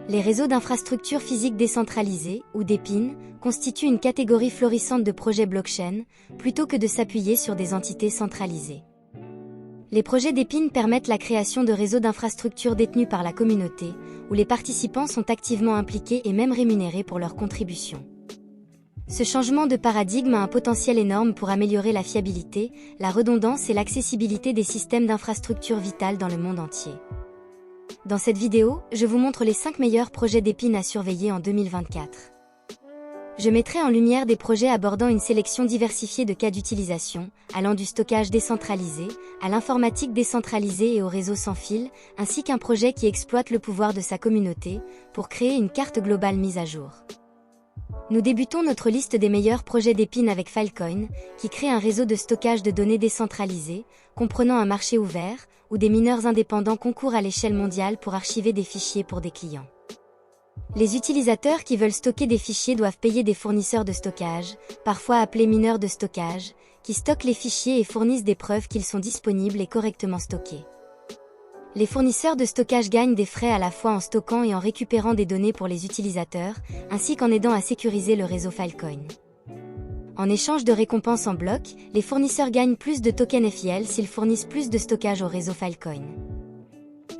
Les réseaux d'infrastructures physiques décentralisés, ou DePIN, constituent une catégorie florissante de projets blockchain, plutôt que de s'appuyer sur des entités centralisées. Les projets DePIN permettent la création de réseaux d'infrastructures détenus par la communauté, où les participants sont activement impliqués et même rémunérés pour leurs contributions. Ce changement de paradigme a un potentiel énorme pour améliorer la fiabilité, la redondance et l'accessibilité des systèmes d'infrastructures vitales dans le monde entier. Dans cette vidéo, je vous montre les 5 meilleurs projets DePIN à surveiller en 2024. Je mettrai en lumière des projets abordant une sélection diversifiée de cas d'utilisation, allant du stockage décentralisé, à l'informatique décentralisée et au réseau sans fil, ainsi qu'un projet qui exploite le pouvoir de sa communauté, pour créer une carte globale mise à jour. Nous débutons notre liste des meilleurs projets DePIN avec Filecoin, qui crée un réseau de stockage de données décentralisé, comprenant un marché ouvert, où des mineurs indépendants concourent à l'échelle mondiale pour archiver des fichiers pour des clients. Les utilisateurs qui veulent stocker des fichiers doivent payer des fournisseurs de stockage, parfois appelés mineurs de stockage, qui stockent les fichiers et fournissent des preuves qu'ils sont disponibles et correctement stockés. Les fournisseurs de stockage gagnent des frais à la fois en stockant et en récupérant des données pour les utilisateurs, ainsi qu'en aidant à sécuriser le réseau Filecoin. En échange de récompenses en bloc, les fournisseurs gagnent plus de tokens FIL s'ils fournissent plus de stockage au réseau Filecoin.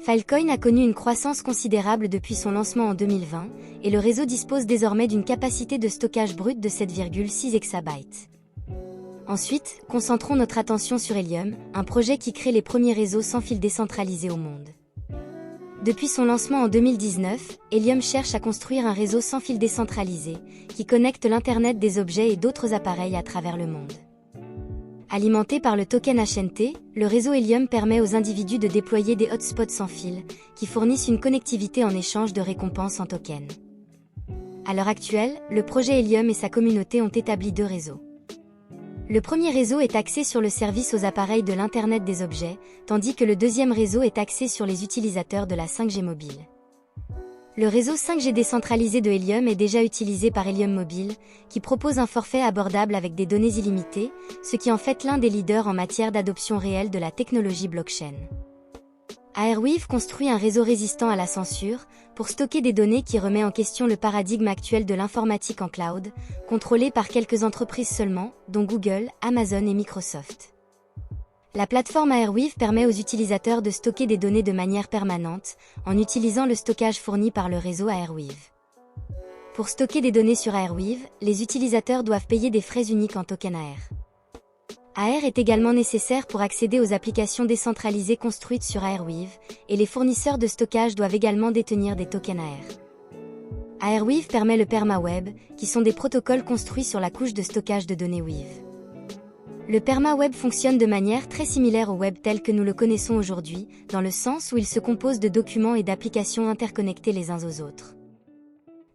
Filecoin a connu une croissance considérable depuis son lancement en 2020, et le réseau dispose désormais d'une capacité de stockage brut de 7,6 exabytes. Ensuite, concentrons notre attention sur Helium, un projet qui crée les premiers réseaux sans fil décentralisés au monde. Depuis son lancement en 2019, Helium cherche à construire un réseau sans fil décentralisé, qui connecte l'Internet des objets et d'autres appareils à travers le monde. Alimenté par le token HNT, le réseau Helium permet aux individus de déployer des hotspots sans fil, qui fournissent une connectivité en échange de récompenses en tokens. À l'heure actuelle, le projet Helium et sa communauté ont établi 2 réseaux. Le premier réseau est axé sur le service aux appareils de l'Internet des objets, tandis que le deuxième réseau est axé sur les utilisateurs de la 5G mobile. Le réseau 5G décentralisé de Helium est déjà utilisé par Helium Mobile, qui propose un forfait abordable avec des données illimitées, ce qui en fait l'un des leaders en matière d'adoption réelle de la technologie blockchain. Airweave construit un réseau résistant à la censure, pour stocker des données qui remet en question le paradigme actuel de l'informatique en cloud, contrôlé par quelques entreprises seulement, dont Google, Amazon et Microsoft. La plateforme Airweave permet aux utilisateurs de stocker des données de manière permanente, en utilisant le stockage fourni par le réseau Airweave. Pour stocker des données sur Airweave, les utilisateurs doivent payer des frais uniques en token AIR. AIR est également nécessaire pour accéder aux applications décentralisées construites sur Airweave, et les fournisseurs de stockage doivent également détenir des tokens AIR. Airweave permet le PermaWeb, qui sont des protocoles construits sur la couche de stockage de données Weave. Le PermaWeb fonctionne de manière très similaire au web tel que nous le connaissons aujourd'hui, dans le sens où il se compose de documents et d'applications interconnectés les uns aux autres.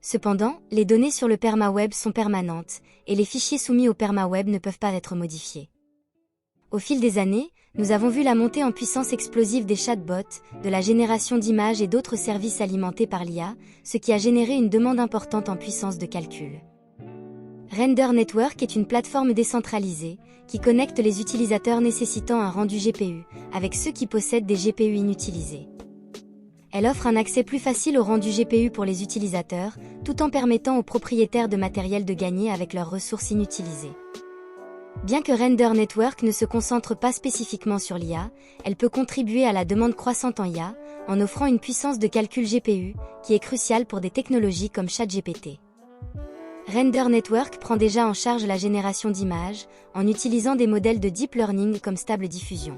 Cependant, les données sur le PermaWeb sont permanentes, et les fichiers soumis au PermaWeb ne peuvent pas être modifiés. Au fil des années, nous avons vu la montée en puissance explosive des chatbots, de la génération d'images et d'autres services alimentés par l'IA, ce qui a généré une demande importante en puissance de calcul. Render Network est une plateforme décentralisée, qui connecte les utilisateurs nécessitant un rendu GPU, avec ceux qui possèdent des GPU inutilisés. Elle offre un accès plus facile au rendu GPU pour les utilisateurs, tout en permettant aux propriétaires de matériel de gagner avec leurs ressources inutilisées. Bien que Render Network ne se concentre pas spécifiquement sur l'IA, elle peut contribuer à la demande croissante en IA, en offrant une puissance de calcul GPU, qui est cruciale pour des technologies comme ChatGPT. Render Network prend déjà en charge la génération d'images, en utilisant des modèles de deep learning comme Stable Diffusion.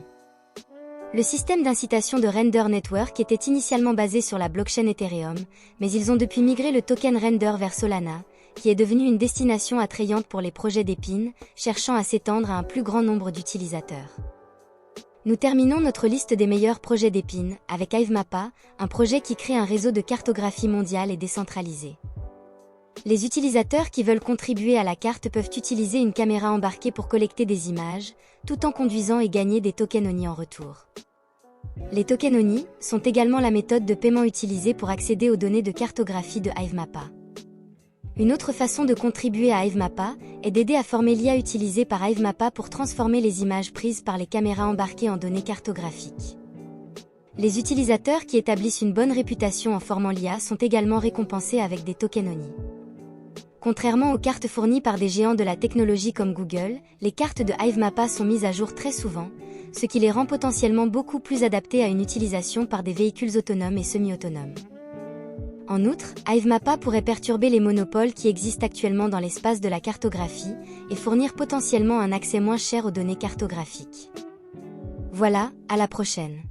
Le système d'incitation de Render Network était initialement basé sur la blockchain Ethereum, mais ils ont depuis migré le token Render vers Solana, qui est devenu une destination attrayante pour les projets DePIN, cherchant à s'étendre à un plus grand nombre d'utilisateurs. Nous terminons notre liste des meilleurs projets DePIN, avec HiveMappa, un projet qui crée un réseau de cartographie mondiale et décentralisé. Les utilisateurs qui veulent contribuer à la carte peuvent utiliser une caméra embarquée pour collecter des images, tout en conduisant et gagner des tokens ONI en retour. Les tokens ONI sont également la méthode de paiement utilisée pour accéder aux données de cartographie de HiveMappa. Une autre façon de contribuer à HiveMappa est d'aider à former l'IA utilisée par HiveMappa pour transformer les images prises par les caméras embarquées en données cartographiques. Les utilisateurs qui établissent une bonne réputation en formant l'IA sont également récompensés avec des tokens ONI. Contrairement aux cartes fournies par des géants de la technologie comme Google, les cartes de HiveMappa sont mises à jour très souvent, ce qui les rend potentiellement beaucoup plus adaptées à une utilisation par des véhicules autonomes et semi-autonomes. En outre, HiveMappa pourrait perturber les monopoles qui existent actuellement dans l'espace de la cartographie et fournir potentiellement un accès moins cher aux données cartographiques. Voilà, à la prochaine.